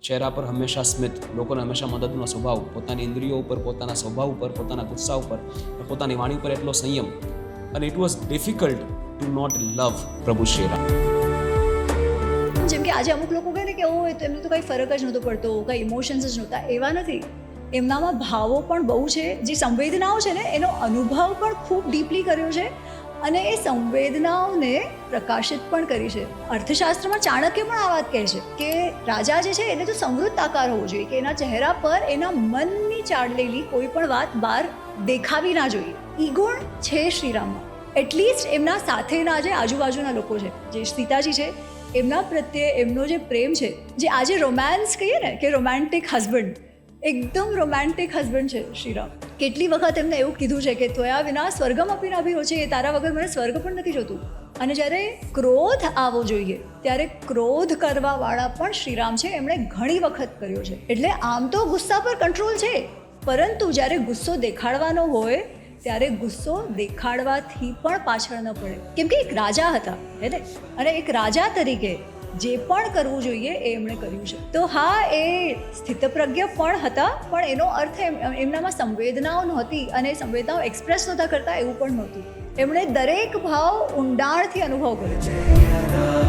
ચહેરા પર હંમેશા સ્મિત, લોકોને હંમેશા મદદનો સ્વભાવ, પોતાની ઇન્દ્રિયો ઉપર, પોતાના સ્વભાવ ઉપર, પોતાના ગુસ્સા ઉપર, પોતાની વાણી ઉપર એટલો સંયમ. અને it was difficult to not love Prabhu Shriram. જેમ કે આજે અમુક લોકો કહે ને કે હોય તો એમને તો કંઈ ફરક જ નહોતો પડતો, કંઈ ઇમોશન્સ જ નહોતા. એવા નથી. એમનામાં ભાવો પણ બહુ છે. જે સંવેદનાઓ છે ને એનો અનુભવ પણ ખૂબ ડીપલી કર્યો છે અને એ સંવેદનાઓને પ્રકાશિત પણ કરી છે. અર્થશાસ્ત્રમાં ચાણક્ય પણ આ વાત કહે છે કે રાજા જે છે એને તો સમૃદ્ધ આકાર હોવો જોઈએ, કે એના ચહેરા પર એના મનની ચાળેલી કોઈ પણ વાત બહાર દેખાવી ના જોઈએ. ઈગુણ છે શ્રીરામમાં. એટલીસ્ટ એમના સાથેના જે આજુબાજુના લોકો છે, જે સીતાજી છે, એમના પ્રત્યે એમનો જે પ્રેમ છે, જે આજે રોમાન્સ કહીએ ને કે રોમેન્ટિક હસબન્ડ, એકદમ રોમેન્ટિક હસબન્ડ છે શ્રીરામ. કેટલી વખત એમને એવું કીધું છે કે ત્વયા વિના સ્વર્ગમ અપી ન અભિ રોચે, તારા વગર મને સ્વર્ગ પણ નથી જોતું. અને જ્યારે ક્રોધ આવવો જોઈએ ત્યારે ક્રોધ કરવાવાળા પણ શ્રીરામ છે, એમણે ઘણી વખત કર્યો છે. એટલે આમ તો ગુસ્સા પર કંટ્રોલ છે, પરંતુ જ્યારે ગુસ્સો દેખાડવાનો હોય ત્યારે ગુસ્સો દેખાડવાથી પણ પાછળ ન પડે, કેમ કે એક રાજા હતા હે ને, અને એક રાજા તરીકે જે પણ કરવું જોઈએ એ એમણે કર્યું છે. તો હા, એ સ્થિતપ્રજ્ઞ પણ હતા, પણ એનો અર્થ એમનામાં સંવેદનાઓ નહોતી અને સંવેદનાઓ એક્સપ્રેસ નહોતા કરતા એવું પણ નહોતું. એમણે દરેક ભાવ ઊંડાણથી અનુભવ કર્યો છે.